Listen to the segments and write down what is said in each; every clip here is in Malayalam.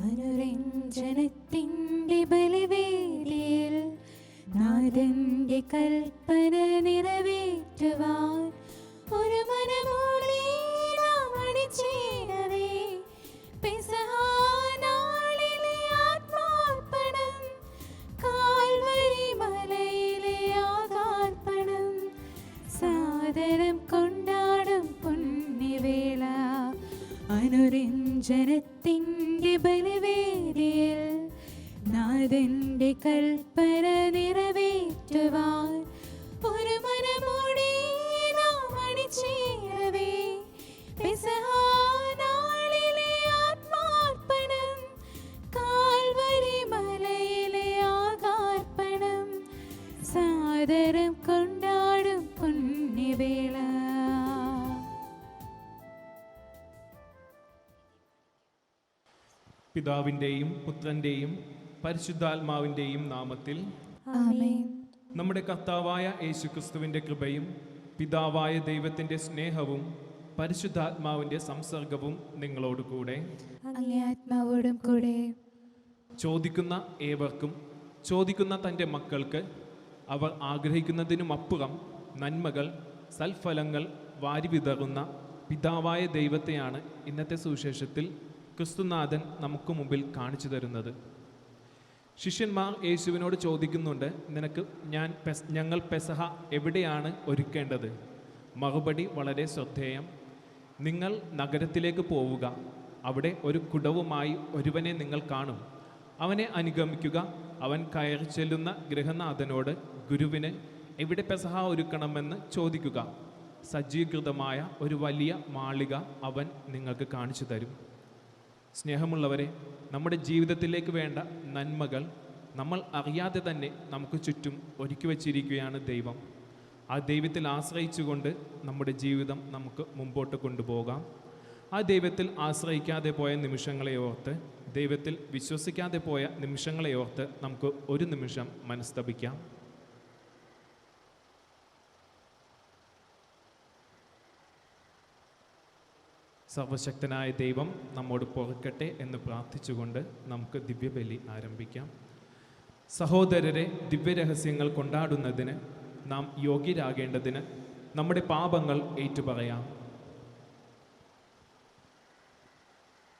അനുരഞ്ജനത്തിൻ്റെ ബലിവേദിയിൽ നാഥന്റെ കൽപ്പന നിറവേറ്റുവാൻ ഒരു മനമോടെ നാം അണിചേരവേ. പെസഹ നാളിലെ ആത്മാർപ്പണം, കാൽവരി മലയിലെ ആകാർപ്പണം, സാദരം കൊണ്ടാടും പുണ്യവേള. അനുരഞ്ജനത്തിൻ്റെ ബലിവേദിയിൽ നാഥന്റെ കൽപ്പന നിറവേറ്റുവാൻ ഒരു മനമോടെ നാം അണിചേരവേ. പെസഹ നാളിലെ ആത്മാർപ്പണം, കാൽവരി മലയിലെ ആകാർപ്പണം, സാദരം കൊണ്ടാടും പുണ്യവേള. പിതാവിൻ്റെയും പുത്രൻ്റെയും പരിശുദ്ധാത്മാവിൻ്റെയും നാമത്തിൽ ആമേൻ. നമ്മുടെ കർത്താവായ യേശുക്രിസ്തുവിൻ്റെ കൃപയും പിതാവായ ദൈവത്തിൻ്റെ സ്നേഹവും പരിശുദ്ധാത്മാവിൻ്റെ സംസർഗവും നിങ്ങളോടുകൂടെ. അങ്ങേ ആത്മാവോടും കൂടെ. ചോദിക്കുന്ന ഏവർക്കും ചോദിക്കുന്ന തൻ്റെ മക്കൾക്ക് അവർ ആഗ്രഹിക്കുന്നതിനുമപ്പുറം നന്മകൾ സൽഫലങ്ങൾ വാരിവിതറുന്ന പിതാവായ ദൈവത്തെയാണ് ഇന്നത്തെ സുവിശേഷത്തിൽ ക്രിസ്തുനാഥൻ നമുക്ക് മുമ്പിൽ കാണിച്ചു തരുന്നത്. ശിഷ്യന്മാർ യേശുവിനോട് ചോദിക്കുന്നുണ്ട്, ഞങ്ങൾ പെസഹ എവിടെയാണ് ഒരുക്കേണ്ടത്? മറുപടി വളരെ ശ്രദ്ധേയം. നിങ്ങൾ നഗരത്തിലേക്ക് പോവുക, അവിടെ ഒരു കുടവുമായി ഒരുവനെ നിങ്ങൾ കാണും, അവനെ അനുഗമിക്കുക. അവൻ കയറി ചെല്ലുന്ന ഗൃഹനാഥനോട് ഗുരുവിന് എവിടെ പെസഹ ഒരുക്കണമെന്ന് ചോദിക്കുക. സജ്ജീകൃതമായ ഒരു വലിയ മാളിക അവൻ നിങ്ങൾക്ക് കാണിച്ചു തരും. സ്നേഹമുള്ളവരെ, നമ്മുടെ ജീവിതത്തിലേക്ക് വേണ്ട നന്മകൾ നമ്മൾ അറിയാതെ തന്നെ നമുക്ക് ചുറ്റും ഒരുക്കി വച്ചിരിക്കുകയാണ് ദൈവം. ആ ദൈവത്തിൽ ആശ്രയിച്ചുകൊണ്ട് നമ്മുടെ ജീവിതം നമുക്ക് മുമ്പോട്ട് കൊണ്ടുപോകാം. ആ ദൈവത്തിൽ ആശ്രയിക്കാതെ പോയ നിമിഷങ്ങളെ ഓർത്ത്, ദൈവത്തിൽ വിശ്വസിക്കാതെ പോയ നിമിഷങ്ങളെ ഓർത്ത് നമുക്ക് ഒരു നിമിഷം മനസ്തപിക്കാം. സർവശക്തനായ ദൈവം നമ്മോട് പൊറുക്കട്ടെ എന്ന് പ്രാർത്ഥിച്ചുകൊണ്ട് നമുക്ക് ദിവ്യബലി ആരംഭിക്കാം. സഹോദരരെ, ദിവ്യരഹസ്യങ്ങൾ കൊണ്ടാടുന്നതിന് നാം യോഗ്യരാകേണ്ടതിന് നമ്മുടെ പാപങ്ങൾ ഏറ്റുപറയാം.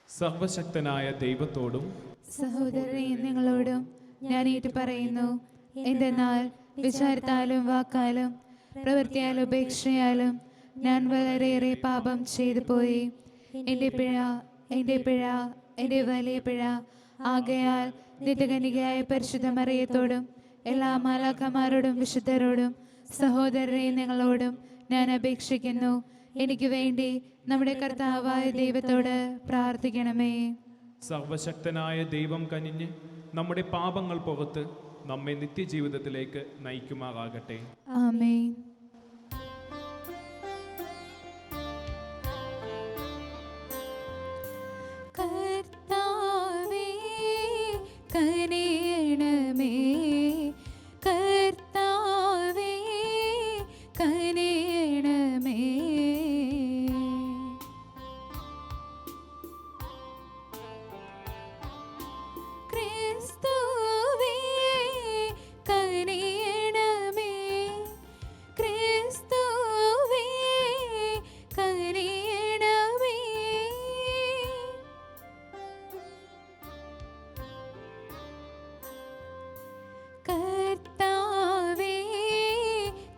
സർവശക്തനായ ദൈവത്തോടും സഹോദരരെ നിങ്ങളോടും ഞാൻ ഏറ്റുപറയുന്നു. എന്തെന്നാൽ വിചാരത്താലും വാക്കാലും പ്രവൃത്തിയാലും ഉപേക്ഷയാലും ഞാൻ വളരെയേറെ പാപം ചെയ്തു പോയി. എൻ്റെ പിഴ, എൻ്റെ വലിയ പിഴ. ആകയാൽ നിത്യകന്യകയായ പരിശുദ്ധ മറിയത്തോടും എല്ലാ മാലാഖമാരോടും വിശുദ്ധരോടും സഹോദരരെ നിങ്ങളോടും ഞാൻ അപേക്ഷിക്കുന്നു, എനിക്ക് വേണ്ടി നമ്മുടെ കർത്താവായ ദൈവത്തോട് പ്രാർത്ഥിക്കണമേ. സർവശക്തനായ ദൈവം കനിഞ്ഞ് നമ്മുടെ പാപങ്ങൾ പുറത്ത് നമ്മെ നിത്യജീവിതത്തിലേക്ക് നയിക്കുമാറാകട്ടെ. ആമേൻ. കർത്താവേ കനിയണമേ, കർത്താവേ കനിയണമേ. ക്രിസ്തുവേ കനിയണമേ, ക്രിസ്തുവേ കനിയണമേ. കർത്താവേ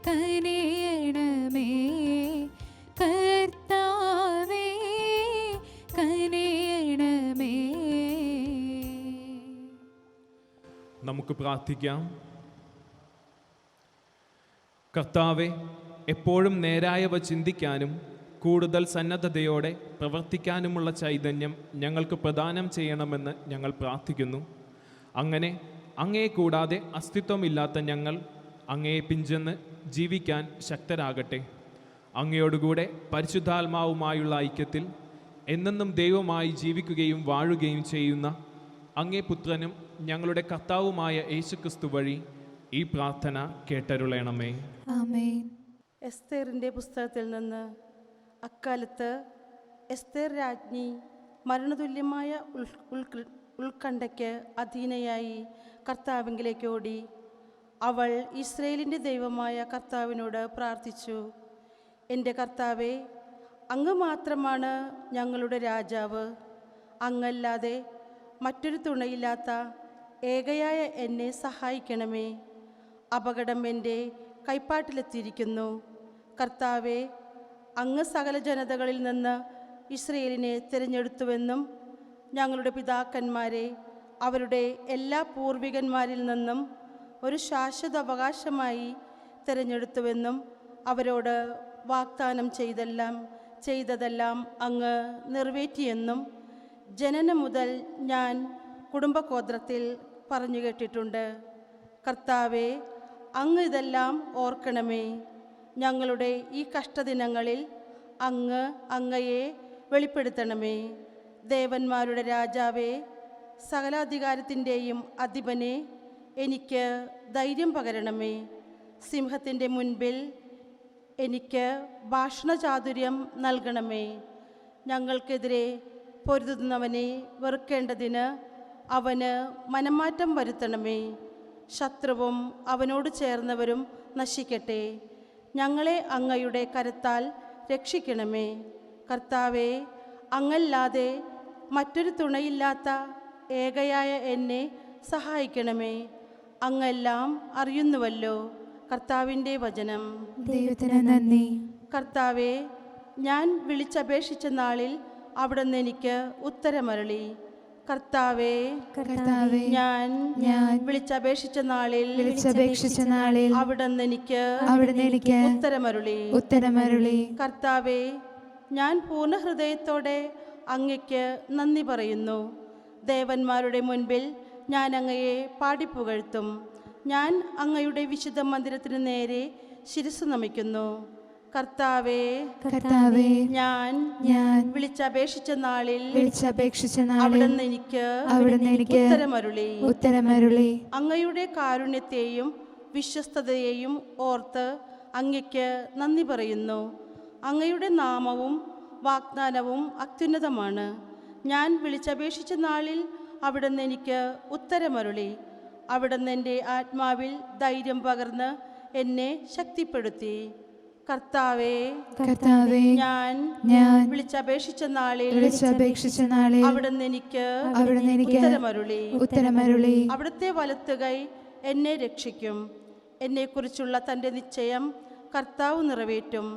കനിയണമേ, കർത്താവേ കനിയണമേ. നമുക്ക് പ്രാർത്ഥിക്കാം. കർത്താവെ, എപ്പോഴും നേരായവ ചിന്തിക്കാനും കൂടുതൽ സന്നദ്ധതയോടെ പ്രവർത്തിക്കാനുമുള്ള ചൈതന്യം ഞങ്ങൾക്ക് പ്രദാനം ചെയ്യണമെന്ന് ഞങ്ങൾ പ്രാർത്ഥിക്കുന്നു. അങ്ങനെ അങ്ങയെ കൂടാതെ അസ്തിത്വമില്ലാത്ത ഞങ്ങൾ അങ്ങയെ പിഞ്ചെന്ന് ജീവിക്കാൻ ശക്തരാകട്ടെ. അങ്ങയോടുകൂടെ പരിശുദ്ധാത്മാവുമായുള്ള ഐക്യത്തിൽ എന്നെന്നും ദൈവമായി ജീവിക്കുകയും വാഴുകയും ചെയ്യുന്ന അങ്ങേ പുത്രനും ഞങ്ങളുടെ കർത്താവുമായ യേശുക്രിസ്തു വഴി ഈ പ്രാർത്ഥന കേട്ടരുളണമേ. ആമേൻ. എസ്തേറിൻ്റെ പുസ്തകത്തിൽ നിന്ന്. അക്കാലത്ത് എസ്തേർ രാജ്ഞി മരണതുല്യമായ ഉത്കണ്ഠയ്ക്ക് അധീനയായി കർത്താവിങ്കിലേക്ക് ഓടി. അവൾ ഇസ്രയേലിൻ്റെ ദൈവമായ കർത്താവിനോട് പ്രാർത്ഥിച്ചു. എൻ്റെ കർത്താവേ, അങ്ങ് മാത്രമാണ് ഞങ്ങളുടെ രാജാവ്. അങ്ങല്ലാതെ മറ്റൊരു തുണയില്ലാത്ത ഏകയായ എന്നെ സഹായിക്കണമേ. അപകടം എൻ്റെ കൈപ്പാട്ടിലെത്തിയിരിക്കുന്നു. കർത്താവേ, അങ്ങ് സകല ജനതകളിൽ നിന്ന് ഇസ്രയേലിനെ തിരഞ്ഞെടുത്തുവെന്നും ഞങ്ങളുടെ പിതാക്കന്മാരെ അവരുടെ എല്ലാ പൂർവികന്മാരിൽ നിന്നും ഒരു ശാശ്വത അവകാശമായി തിരഞ്ഞെടുത്തുവെന്നും അവരോട് വാഗ്ദാനം ചെയ്തതെല്ലാം അങ്ങ് നിറവേറ്റിയെന്നും ജനനം മുതൽ ഞാൻ കുടുംബഗോത്രത്തിൽ പറഞ്ഞു കേട്ടിട്ടുണ്ട്. കർത്താവേ, അങ്ങ് ഇതെല്ലാം ഓർക്കണമേ. ഞങ്ങളുടെ ഈ കഷ്ടദിനങ്ങളിൽ അങ്ങയെ വെളിപ്പെടുത്തണമേ. ദേവന്മാരുടെ രാജാവേ, സകലാധികാരത്തിൻ്റെയും അധിപനെ, എനിക്ക് ധൈര്യം പകരണമേ. സിംഹത്തിൻ്റെ മുൻപിൽ എനിക്ക് ഭാഷണചാതുര്യം നൽകണമേ. ഞങ്ങൾക്കെതിരെ പൊരുതുന്നവനെ വെറുക്കേണ്ടതിന് അവന് മനംമാറ്റം വരുത്തണമേ. ശത്രുവും അവനോട് ചേർന്നവരും നശിക്കട്ടെ. ഞങ്ങളെ അങ്ങയുടെ കരത്താൽ രക്ഷിക്കണമേ. കർത്താവേ, അങ്ങല്ലാതെ മറ്റൊരു തുണയില്ലാത്ത ഏകയായ എന്നെ സഹായിക്കണമേ. അങ്ങെല്ലാം അറിയുന്നുവല്ലോ. കർത്താവിൻ്റെ വചനം. ദൈവത്തിന് നന്ദി. കർത്താവേ, ഞാൻ വിളിച്ചപേക്ഷിച്ച നാളിൽ അവിടുന്ന് എനിക്ക് ഉത്തരമരുളി. കർത്താവേ, ഞാൻ വിളിച്ചപേക്ഷിച്ച നാളിൽ അവിടുന്ന് എനിക്ക് ഉത്തരമരുളി. കർത്താവേ, ഞാൻ പൂർണ്ണ ഹൃദയത്തോടെ അങ്ങയ്ക്ക് നന്ദി പറയുന്നു. ദേവന്മാരുടെ മുൻപിൽ ഞാൻ അങ്ങയെ പാടിപ്പുകഴ്ത്തും. ഞാൻ അങ്ങയുടെ വിശുദ്ധ മന്ദിരത്തിന് നേരെ ശിരസ്സ് നമിക്കുന്നു. കർത്താവേ, ഞാൻ വിളിച്ചപേക്ഷിച്ച നാളിൽ അവിടുന്ന് എനിക്ക് ഉത്തരമരുളി. അങ്ങയുടെ കാരുണ്യത്തെയും വിശ്വസ്തതയെയും ഓർത്ത് അങ്ങയ്ക്ക് നന്ദി പറയുന്നു. അങ്ങയുടെ നാമവും വാഗ്ദാനവും അത്യുന്നതമാണ്. ഞാൻ വിളിച്ചപേക്ഷിച്ച നാളിൽ അവിടുന്ന് എനിക്ക് ഉത്തരമരുളി. അവിടുന്ന് എൻ്റെ ആത്മാവിൽ ധൈര്യം പകർന്ന് എന്നെ ശക്തിപ്പെടുത്തി. കർത്താവേ, ഞാൻ വിളിച്ചപേക്ഷിച്ച നാളിൽ അവിടുന്ന് എനിക്ക് ഉത്തരമരുളി. അവിടുത്തെ വലത്തുകൈ എന്നെ രക്ഷിക്കും. എന്നെക്കുറിച്ചുള്ള തൻ്റെ നിശ്ചയം കർത്താവ് നിറവേറ്റും.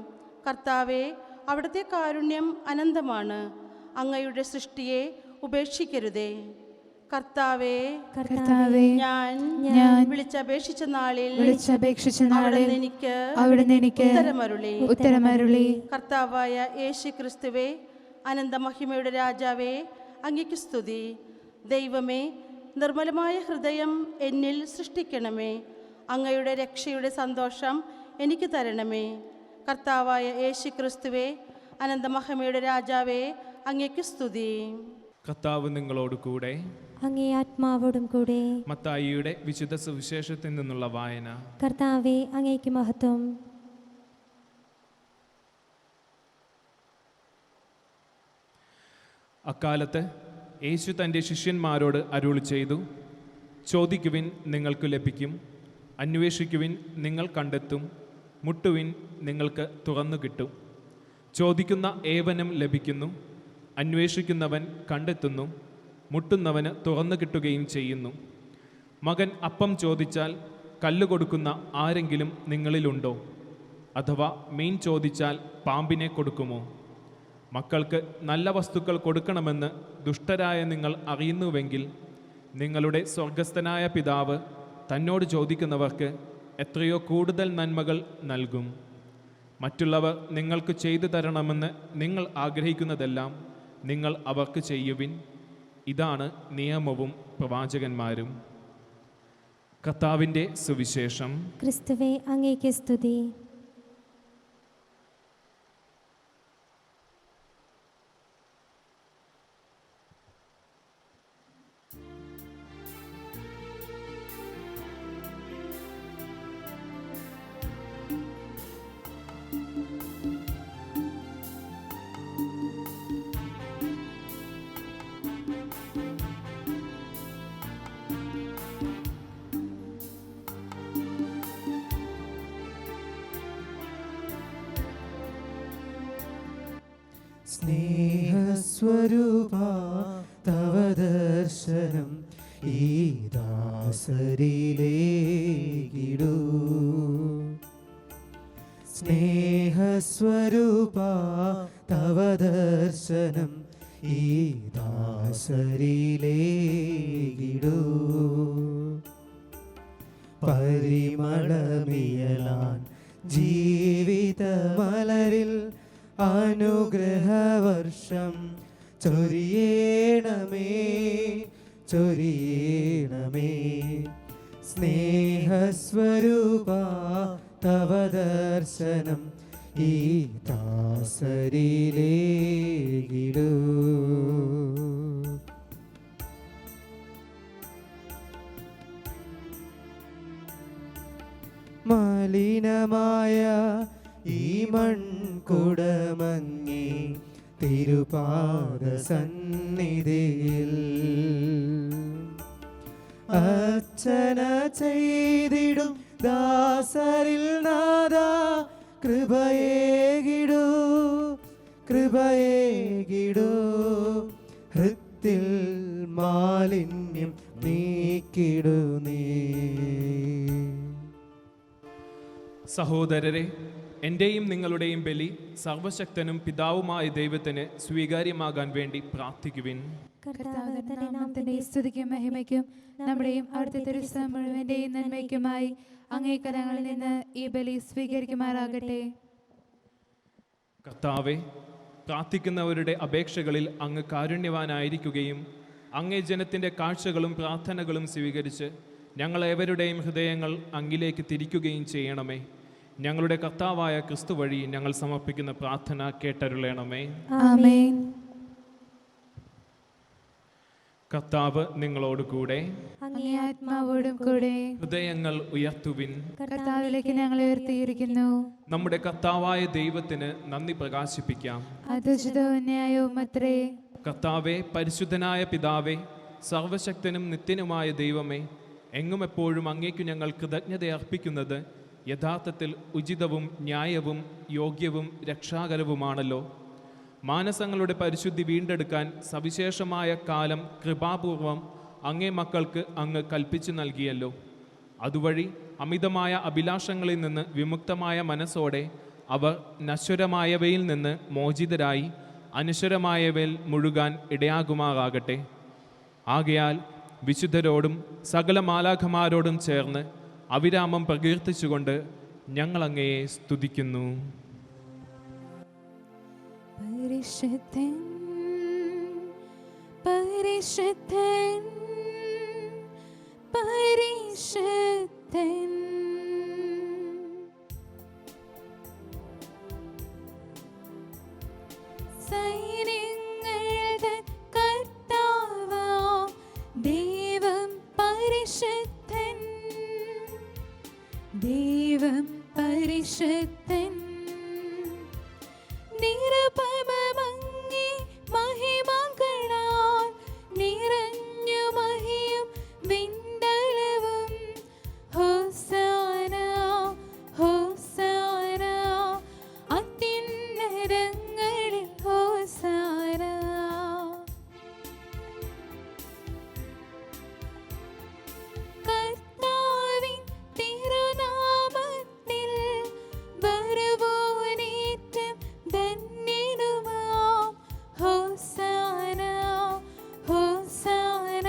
കർത്താവേ, അവിടുത്തെ കാരുണ്യം അനന്തമാണ്. അങ്ങയുടെ സൃഷ്ടിയെ ഉപേക്ഷിക്കരുതേ. കർത്താവേ, ഞാൻ വിളിച്ചപേക്ഷിച്ച നാളിൽ അവിടുന്ന് എനിക്ക് ഉത്തരമരുളി. കർത്താവായ യേശു ക്രിസ്തുവേ, അനന്തമഹിമയുടെ രാജാവേ, അങ്ങയ്ക്ക് സ്തുതി. ദൈവമേ, നിർമ്മലമായ ഹൃദയം എന്നിൽ സൃഷ്ടിക്കണമേ. അങ്ങയുടെ രക്ഷയുടെ സന്തോഷം എനിക്ക് തരണമേ. കർത്താവായ യേശു ക്രിസ്തുവേ, അനന്തമഹിമയുടെ രാജാവേ, അങ്ങയ്ക്ക് സ്തുതി. കർത്താവ് നിങ്ങളോട് കൂടെ. അങ്ങേ ആത്മാവോടും കൂടെ. മത്തായിയുടെ വിശുദ്ധ സുവിശേഷത്തിൽ നിന്നുള്ള വായന. കർത്താവേ, അങ്ങേക്ക് മഹത്വം. അക്കാലത്ത് യേശു തൻ്റെ ശിഷ്യന്മാരോട് അരുളി ചെയ്തു, ചോദിക്കുവിൻ, നിങ്ങൾക്ക് ലഭിക്കും. അന്വേഷിക്കുവിൻ, നിങ്ങൾ കണ്ടെത്തും. മുട്ടുവിൻ, നിങ്ങൾക്ക് തുറന്നു കിട്ടും. ചോദിക്കുന്ന ഏവനും ലഭിക്കുന്നു. അന്വേഷിക്കുന്നവൻ കണ്ടെത്തുന്നു. മുട്ടുന്നവന് തുറന്നു കിട്ടുകയും ചെയ്യുന്നു. മകൻ അപ്പം ചോദിച്ചാൽ കല്ല് കൊടുക്കുന്ന ആരെങ്കിലും നിങ്ങളിലുണ്ടോ? അഥവാ മീൻ ചോദിച്ചാൽ പാമ്പിനെ കൊടുക്കുമോ? മക്കൾക്ക് നല്ല വസ്തുക്കൾ കൊടുക്കണമെന്ന് ദുഷ്ടരായ നിങ്ങൾ അറിയുന്നുവെങ്കിൽ നിങ്ങളുടെ സ്വർഗസ്ഥനായ പിതാവ് തന്നോട് ചോദിക്കുന്നവർക്ക് എത്രയോ കൂടുതൽ നന്മകൾ നൽകും. മറ്റുള്ളവർ നിങ്ങൾക്ക് ചെയ്തു തരണമെന്ന് നിങ്ങൾ ആഗ്രഹിക്കുന്നതെല്ലാം നിങ്ങൾ അവർക്ക് ചെയ്യുവിൻ. ഇതാണ് നിയമവും പ്രവാചകന്മാരും. കർത്താവിൻ്റെ സുവിശേഷം. ക്രിസ്തുവേ, അങ്ങേക്ക് സ്തുതി. സ്നേഹസ്വരൂപ തവ ദർശനം ഈ ദാസരിലേകിടൂ. സ്നേഹസ്വരൂപ തവ ദർശനം ഈ ദാസരിലേകിടൂ. പരിമളമിയലാൻ ജീവിതമലരിൽ അനുഗ്രഹവർഷം ചൊരിയണമേ ചൊരിയണമേ. സ്നേഹസ്വരൂപ തവ ദർശനം ഈ ദാസരിലേകിടൂ. മലിനമായ ഈ മൺകുടമങ്ങി തിരുപാദ സന്നിധിയിൽ അർച്ചന ചെയ്തിടും ദാസരിൽ നാദാ കൃപയേകിടൂ കൃപയേകിടൂ. ഹൃത്തിൽ മാലിന്യം നീക്കിടൂ നീ. സഹോദരരെ, എൻ്റെയും നിങ്ങളുടെയും ബലി സർവശക്തനും പിതാവുമായ ദൈവത്തിന് സ്വീകാര്യമാകാൻ വേണ്ടി പ്രാർത്ഥിക്കുവിൻ. കർത്താവ് തന്റെ നാമത്തിന്റെ സ്തുതിക്കും മഹിമയ്ക്കും നമ്മുടെയും അവിടുത്തെ തിരുസഭ മുഴുവന്റെയും നന്മയ്ക്കുമായി അങ്ങേ കരങ്ങളിൽ നിന്ന് ഈ ബലി സ്വീകരിക്കുമാറാകട്ടെ. കർത്താവെ, പ്രാർത്ഥിക്കുന്നവരുടെ അപേക്ഷകളിൽ അങ്ങ് കാരുണ്യവാനായിരിക്കുകയും അങ്ങേ ജനത്തിൻ്റെ കാഴ്ചകളും പ്രാർത്ഥനകളും സ്വീകരിച്ച് ഞങ്ങളേവരുടെയും ഹൃദയങ്ങൾ അങ്ങിലേക്ക് തിരിക്കുകയും ചെയ്യണമേ. ഞങ്ങളുടെ കർത്താവായ ക്രിസ്തു വഴി ഞങ്ങൾ സമർപ്പിക്കുന്ന പ്രാർത്ഥന കേട്ടരുളണമേ. ആമേൻ. കർത്താവ് നിങ്ങളോട് കൂടെ, അങ്ങേ ആത്മാവോടും കൂടെ. ഹൃദയങ്ങൾ ഉയർത്തുവിൻ. കർത്താവിലേക്ക് ഞങ്ങൾ ഉയർത്തിയിരിക്കുന്നു. നമ്മുടെ കർത്താവായ ദൈവത്തിന് നന്ദി പ്രകാശിപ്പിക്കാം. അത് ഉചിതവും ന്യായവും അത്രേ. കർത്താവെ, പരിശുദ്ധനായ പിതാവേ, സർവശക്തനും നിത്യനുമായ ദൈവമേ, എങ്ങും എപ്പോഴും അങ്ങേക്കു ഞങ്ങൾ കൃതജ്ഞത അർപ്പിക്കുന്നത് യഥാർത്ഥത്തിൽ ഉചിതവും ന്യായവും യോഗ്യവും രക്ഷാകരവുമാണല്ലോ. മാനസങ്ങളുടെ പരിശുദ്ധി വീണ്ടെടുക്കാൻ സവിശേഷമായ കാലം കൃപാപൂർവം അങ്ങേ മക്കൾക്ക് അങ്ങ് കൽപ്പിച്ചു നൽകിയല്ലോ. അതുവഴി അമിതമായ അഭിലാഷങ്ങളിൽ നിന്ന് വിമുക്തമായ മനസ്സോടെ അവർ നശ്വരമായവയിൽ നിന്ന് മോചിതരായി അനശ്വരമായവയിൽ മുഴുകാൻ ഇടയാകുമാറാകട്ടെ. ആകയാൽ വിശുദ്ധരോടും സകല മാലാഖമാരോടും ചേർന്ന് അവിരാമം പ്രകീർത്തിച്ചുകൊണ്ട് ഞങ്ങൾ അങ്ങയെ സ്തുതിക്കുന്നു. പരിശുദ്ധൻ പരിശുദ്ധൻ പരിശുദ്ധൻ. സൈന്യങ്ങളുടെ കർത്താവാം ദൈവം പരിശുദ്ധൻ, ദൈവം പരിശുദ്ധൻ. നിരുപമമങ്ങി മഹിമകളാൽ നിറഞ്ഞു മഹിയും വിണ്ടലവും. ഹോസാന ഹോസാന അത്യുന്നതങ്ങളിൽ ഹോസാന. കർത്താവിൻ തിരുനാമത്തിൽ വരുവോനേറ്റം ധന്യനുമാം. ഹോസാന ഹോസാന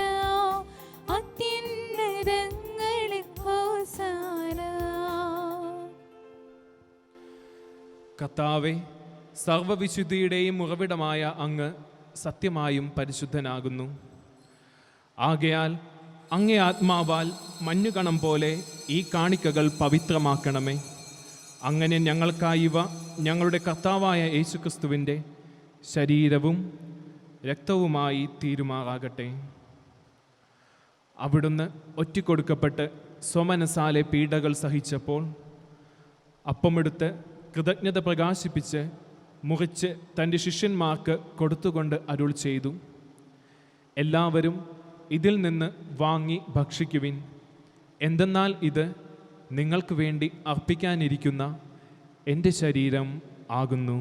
അത്യുന്നതങ്ങളിൽ ഹോസാന. കർത്താവെ, സർവവിശുദ്ധിയുടെയും ഉറവിടമായ അങ്ങ് സത്യമായും പരിശുദ്ധനാകുന്നു. ആകയാൽ അങ്ങേ ആത്മാവാൽ മഞ്ഞുകണം പോലെ ഈ കാണിക്കകൾ പവിത്രമാക്കണമേ. അങ്ങനെ ഞങ്ങൾക്കായി ഇവ ഞങ്ങളുടെ കർത്താവായ യേശുക്രിസ്തുവിൻ്റെ ശരീരവും രക്തവുമായി തീരുമാറാകട്ടെ. അവിടുന്ന് ഒറ്റിക്കൊടുക്കപ്പെട്ട് സ്വമനസാലെ പീഡകൾ സഹിച്ചപ്പോൾ അപ്പമെടുത്ത് കൃതജ്ഞത പ്രകാശിപ്പിച്ച് മുറിച്ച് തൻ്റെ ശിഷ്യന്മാർക്ക് കൊടുത്തുകൊണ്ട് അരുൾ ചെയ്തു, എല്ലാവരും ഇതിൽ നിന്ന് വാങ്ങി ഭക്ഷിക്കുവിൻ. എന്തെന്നാൽ ഇത് നിങ്ങൾക്ക് വേണ്ടി അർപ്പിക്കാനിരിക്കുന്ന എൻ്റെ ശരീരം ആകുന്നു.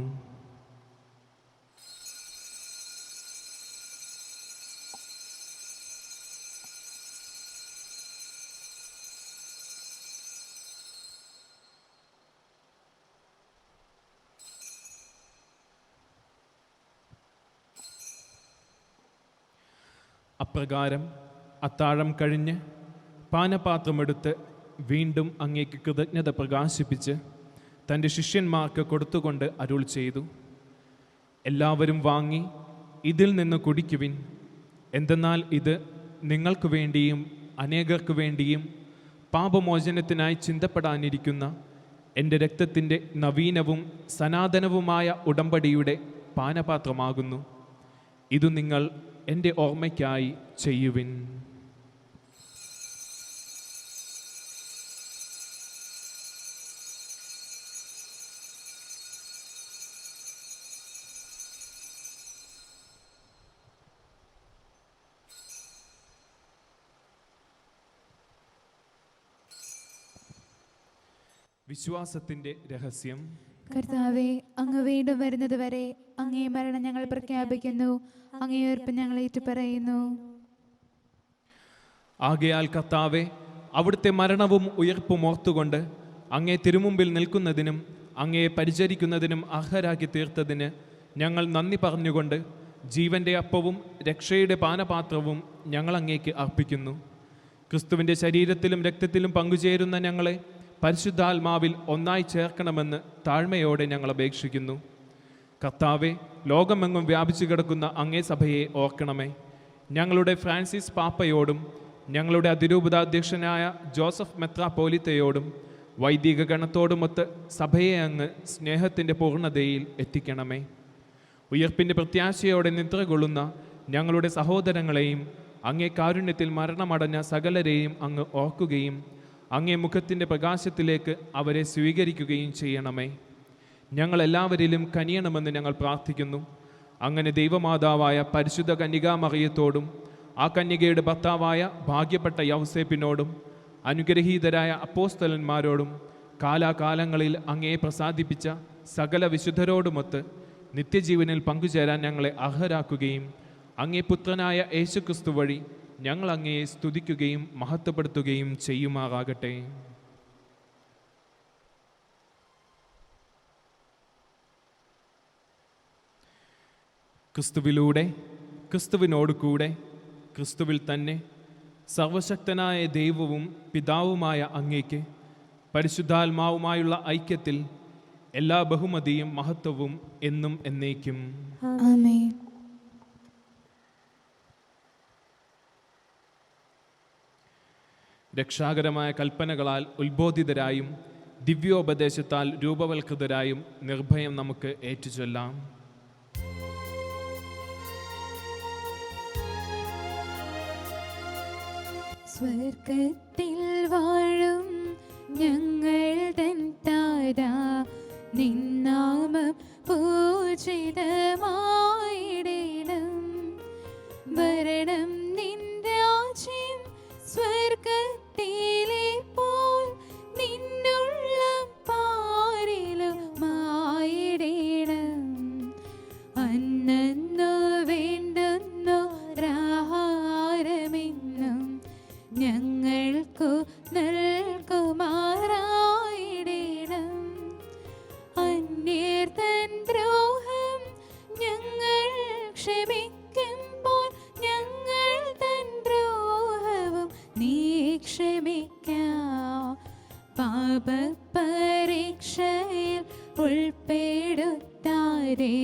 അപ്രകാരം അത്താഴം കഴിഞ്ഞ് പാനപാത്രമെടുത്ത് വീണ്ടും അങ്ങേക്ക് കൃതജ്ഞത പ്രകാശിപ്പിച്ച് തൻ്റെ ശിഷ്യന്മാർക്ക് കൊടുത്തുകൊണ്ട് അരുൾ ചെയ്തു: എല്ലാവരും വാങ്ങി ഇതിൽ നിന്ന് കുടിക്കുവിൻ. എന്തെന്നാൽ ഇത് നിങ്ങൾക്ക് വേണ്ടിയും അനേകർക്ക് വേണ്ടിയും പാപമോചനത്തിനായി ചിന്തപ്പെടാനിരിക്കുന്ന എൻ്റെ രക്തത്തിൻ്റെ നവീനവും സനാതനവുമായ ഉടമ്പടിയുടെ പാനപാത്രമാകുന്നു. ഇതു നിങ്ങൾ എൻ്റെ ഓർമ്മയ്ക്കായി ചെയ്യുവിൻ. വിശ്വാസത്തിൻ്റെ രഹസ്യം. കർത്താവേ, അങ്ങ് വീണ്ടും വരുന്നത് വരെ അങ്ങേ മരണം ഞങ്ങൾ പ്രഖ്യാപിക്കുന്നു, അങ്ങേ ഉയർപ്പ് ഞങ്ങൾ ഏറ്റുപറയുന്നു. ആകയാൽ കർത്താവേ, അവിടുത്തെ മരണവും ഉയർപ്പും ഓർത്തുകൊണ്ട് അങ്ങേ തിരുമുമ്പിൽ നിൽക്കുന്നതിനും അങ്ങയെ പരിചരിക്കുന്നതിനും അർഹരാക്കി തീർത്തതിന് ഞങ്ങൾ നന്ദി പറഞ്ഞുകൊണ്ട് ജീവൻ്റെ അപ്പവും രക്ഷയുടെ പാനപാത്രവും ഞങ്ങൾ അങ്ങേക്ക് അർപ്പിക്കുന്നു. ക്രിസ്തുവിൻ്റെ ശരീരത്തിലും രക്തത്തിലും പങ്കുചേരുന്ന ഞങ്ങളെ പരിശുദ്ധാത്മാവിൽ ഒന്നായി ചേർക്കണമെന്ന് താഴ്മയോടെ ഞങ്ങൾ അപേക്ഷിക്കുന്നു. കർത്താവെ, ലോകമെങ്ങും വ്യാപിച്ചു കിടക്കുന്ന അങ്ങേ സഭയെ ഓർക്കണമേ. ഞങ്ങളുടെ ഫ്രാൻസിസ് പാപ്പയോടും ഞങ്ങളുടെ അതിരൂപതാധ്യക്ഷനായ ജോസഫ് മെത്രാപ്പോലിത്തയോടും വൈദിക ഗണത്തോടുമൊത്ത് സഭയെ അങ്ങ് സ്നേഹത്തിൻ്റെ പൂർണ്ണതയിൽ എത്തിക്കണമേ. ഉയർപ്പിൻ്റെ പ്രത്യാശയോടെ നിദ്രകൊള്ളുന്ന ഞങ്ങളുടെ സഹോദരങ്ങളെയും അങ്ങേ കാരുണ്യത്തിൽ മരണമടഞ്ഞ സകലരെയും അങ്ങ് ഓർക്കുകയും അങ്ങേ മുഖത്തിൻ്റെ പ്രകാശത്തിലേക്ക് അവരെ സ്വീകരിക്കുകയും ചെയ്യണമേ. ഞങ്ങളെല്ലാവരിലും കനിയണമെന്ന് ഞങ്ങൾ പ്രാർത്ഥിക്കുന്നു. അങ്ങനെ ദൈവമാതാവായ പരിശുദ്ധ കന്യകാമറിയത്തോടും ആ കന്യകയുടെ ഭർത്താവായ ഭാഗ്യപ്പെട്ട യൗസേപ്പിനോടും അനുഗ്രഹീതരായ അപ്പോസ്തലന്മാരോടും കാലാകാലങ്ങളിൽ അങ്ങയെ പ്രസാദിപ്പിച്ച സകല വിശുദ്ധരോടുമൊത്ത് നിത്യജീവനിൽ പങ്കുചേരാൻ ഞങ്ങളെ അർഹരാക്കുകയും അങ്ങേ പുത്രനായ യേശുക്രിസ്തു വഴി ഞങ്ങൾ അങ്ങയെ സ്തുതിക്കുകയും മഹത്വപ്പെടുത്തുകയും ചെയ്യുമാറാകട്ടെ. ക്രിസ്തുവിലൂടെ, ക്രിസ്തുവിനോട് കൂടെ, ക്രിസ്തുവിൽ തന്നെ സർവശക്തനായ ദൈവവും പിതാവുമായ അങ്ങേക്ക് പരിശുദ്ധാത്മാവുമായുള്ള ഐക്യത്തിൽ എല്ലാ ബഹുമതിയും മഹത്വവും എന്നും എന്നേക്കും. ആമേൻ. രക്ഷാകരമായ കൽപ്പനകളാൽ ഉത്ബോധിതരായും ദിവ്യോപദേശത്താൽ രൂപവൽകൃതരായും നിർഭയം നമുക്ക് ഏറ്റുചൊല്ലാം. സ്വർഗത്തിൽ വാഴും ഞങ്ങൾ തൻ താരാ, നിന്നാമം പൂജിതമായിടണം. വരണം നിൻ രാജ്യം സ്വർഗത്തിലെ പോൽ നിന്നുള്ള പാരിലുമായിടണം. അന്നു വേണ്ടുന്നൊരാഹാരമെന്നും ഞങ്ങൾക്കു നൽകുമാറായിടണം. അന്യർ തൻ ദ്രോഹം ഞങ്ങൾ ക്ഷമിക്കുമ്പോൾ ഞങ്ങൾ തൻ ദ്രോഹവും നീ ക്ഷമിക്കാം. പാപപരീക്ഷയിൽ ഉൾപ്പെടുത്താതെ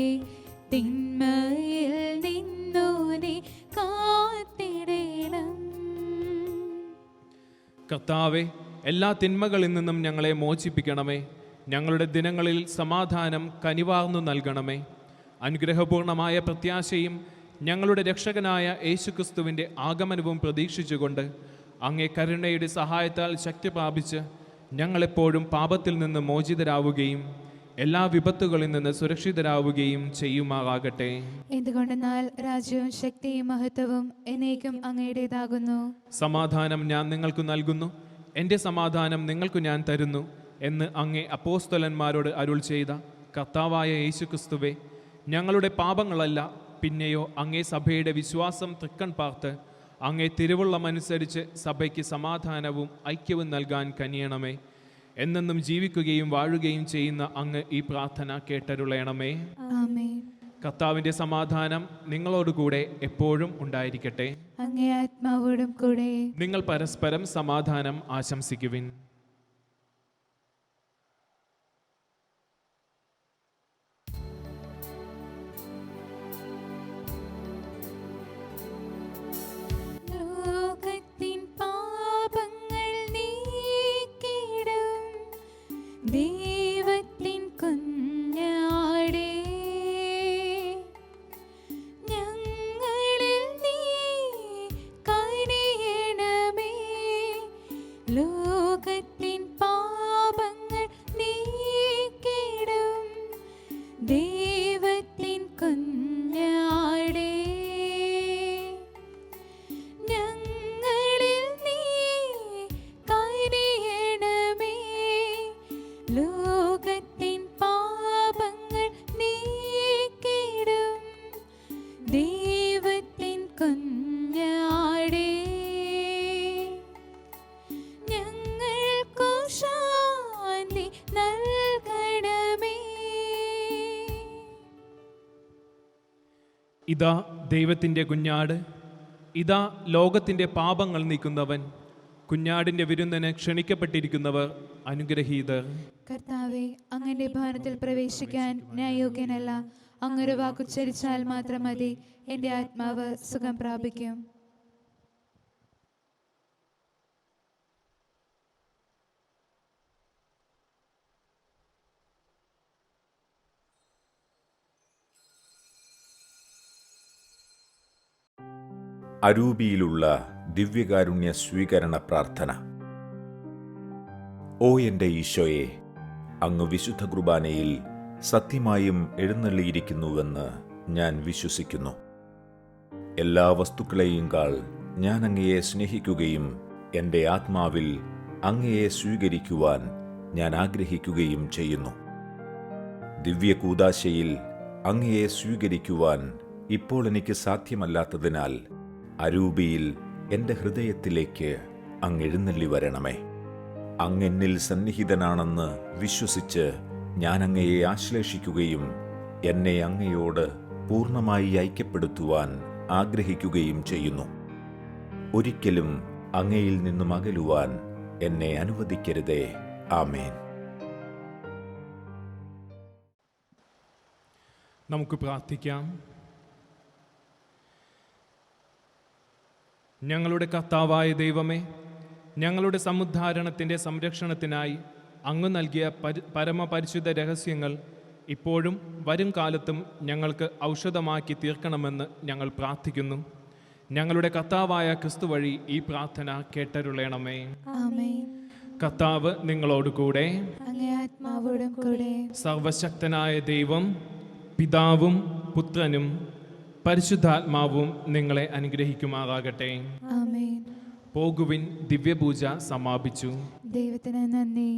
തിന്മയിൽ നിന്നു നീ കാത്തിടണം. കർത്താവെ, എല്ലാ തിന്മകളിൽ നിന്നും ഞങ്ങളെ മോചിപ്പിക്കണമേ. ഞങ്ങളുടെ ദിനങ്ങളിൽ സമാധാനം കനിവാർന്നു നൽകണമേ. അനുഗ്രഹപൂർണമായ പ്രത്യാശയും ഞങ്ങളുടെ രക്ഷകനായ യേശുക്രിസ്തുവിൻ്റെ ആഗമനവും പ്രതീക്ഷിച്ചുകൊണ്ട് അങ്ങേ കരുണയുടെ സഹായത്താൽ ശക്തി പ്രാപിച്ച് ഞങ്ങളെപ്പോഴും പാപത്തിൽ നിന്ന് മോചിതരാവുകയും എല്ലാ വിപത്തുകളിൽ നിന്ന് സുരക്ഷിതരാവുകയും ചെയ്യുമാറാകട്ടെ. എന്തുകൊണ്ടെന്നാൽ രാജ്യവും ശക്തിയും മഹത്വവും എന്നേക്കും അങ്ങയുടേതാകുന്നു. സമാധാനം ഞാൻ നിങ്ങൾക്ക് നൽകുന്നു, എൻ്റെ സമാധാനം നിങ്ങൾക്ക് ഞാൻ തരുന്നു എന്ന് അങ്ങേ അപ്പോസ്തലന്മാരോട് അരുൾ ചെയ്ത കർത്താവായ യേശുക്രിസ്തുവേ, ഞങ്ങളുടെ പാപങ്ങളല്ല പിന്നെയോ അങ്ങേ സഭയുടെ വിശ്വാസം തൃക്കൺ പാർത്ത് അങ്ങേ തിരുവുള്ളമനുസരിച്ച് സഭയ്ക്ക് സമാധാനവും ഐക്യവും നൽകാൻ കനിയണമേ. എന്നെന്നും ജീവിക്കുകയും വാഴുകയും ചെയ്യുന്ന അങ്ങ് ഈ പ്രാർത്ഥന കേട്ടരുളയണമേ. ആമേൻ. കർത്താവിൻ്റെ സമാധാനം നിങ്ങളോടുകൂടെ എപ്പോഴും ഉണ്ടായിരിക്കട്ടെ. അങ്ങേ ആത്മാവോടും കൂടെ. നിങ്ങൾ പരസ്പരം സമാധാനം ആശംസിക്കുവിൻ. ലോകത്തിൻ പാപങ്ങൾ നീക്കിടും ദൈവത്തിൻ കുഞ്ഞാടേ, ഞങ്ങളിൽ നീ കനിയണമേ. ലോകത്തിൻ പാപങ്ങൾ നീക്കിടും ദൈവത്തിൻ കുഞ്ഞാടേ, ഞങ്ങളിൽ നീ കനിയണമേ. ലോകത്തിൻ പാപങ്ങൾ നീക്കിടും ദൈവത്തിൻ കുഞ്ഞാടേ, ഞങ്ങൾക്കു ശാന്തി നൽകണമേ. ഇതാ ദൈവത്തിൻ്റെ കുഞ്ഞാട്, ഇതാ ലോകത്തിൻ്റെ പാപങ്ങൾ നീക്കുന്നവൻ. കുഞ്ഞാടിൻ്റെ വിരുന്നിന് ക്ഷണിക്കപ്പെട്ടിരിക്കുന്നവർ അനുഗ്രഹീതർ. കർത്താവെ, അങ്ങയുടെ ഭവനത്തിൽ പ്രവേശിക്കാൻ ഞാൻ യോഗ്യനല്ല. അങ്ങൊരു വാക്കുച്ചരിച്ചാൽ മാത്രം മതി, എൻ്റെ ആത്മാവ് സുഖം പ്രാപിക്കും. അരൂപിയിലുള്ള ദിവ്യകാരുണ്യ സ്വീകരണ പ്രാർത്ഥന. ഓ എൻ്റെ ഈശോയെ, അങ്ങ് വിശുദ്ധ കുർബാനയിൽ സത്യമായും എഴുന്നള്ളിയിരിക്കുന്നുവെന്ന് ഞാൻ വിശ്വസിക്കുന്നു. എല്ലാ വസ്തുക്കളെയും കാൾ ഞാൻ അങ്ങയെ സ്നേഹിക്കുകയും എൻ്റെ ആത്മാവിൽ അങ്ങയെ സ്വീകരിക്കുവാൻ ഞാൻ ആഗ്രഹിക്കുകയും ചെയ്യുന്നു. ദിവ്യകൂദാശയിൽ അങ്ങയെ സ്വീകരിക്കുവാൻ ഇപ്പോൾ എനിക്ക് സാധ്യമല്ലാത്തതിനാൽ അരൂപിയിൽ എൻ്റെ ഹൃദയത്തിലേക്ക് അങ്ങ് എഴുന്നള്ളി വരണമേ. അങ്ങെന്നിൽ സന്നിഹിതനാണെന്ന് വിശ്വസിച്ച് ഞാൻ അങ്ങയെ ആശ്ലേഷിക്കുകയും എന്നെ അങ്ങയോട് പൂർണ്ണമായി ഐക്യപ്പെടുത്തുവാൻ ആഗ്രഹിക്കുകയും ചെയ്യുന്നു. ഒരിക്കലും അങ്ങയിൽ നിന്നും അകലുവാൻ എന്നെ അനുവദിക്കരുതേ. ആമേൻ. നമുക്ക് പ്രാർത്ഥിക്കാം. ഞങ്ങളുടെ കർത്താവായ ദൈവമേ, ഞങ്ങളുടെ സമുദ്ധാരണത്തിൻ്റെ സംരക്ഷണത്തിനായി അങ്ങ് നൽകിയ പരമപരിശുദ്ധ രഹസ്യങ്ങൾ ഇപ്പോഴും വരും കാലത്തും ഞങ്ങൾക്ക് ഔഷധമാക്കി തീർക്കണമെന്ന് ഞങ്ങൾ പ്രാർത്ഥിക്കുന്നു. ഞങ്ങളുടെ കർത്താവായ ക്രിസ്തു വഴി ഈ പ്രാർത്ഥന കേട്ടരുളേണമേ. ആമേൻ. കർത്താവ് നിങ്ങളോടുകൂടെ. അങ്ങേ ആത്മാവോടും കൂടെ. സർവശക്തനായ ദൈവം പിതാവും പുത്രനും പരിശുദ്ധാത്മാവും നിങ്ങളെ അനുഗ്രഹിക്കുമാറാകട്ടെ. ആമേൻ. പോകുവിൻ, ദിവ്യപൂജ സമാപിച്ചു. ദൈവത്തിന് നന്ദി.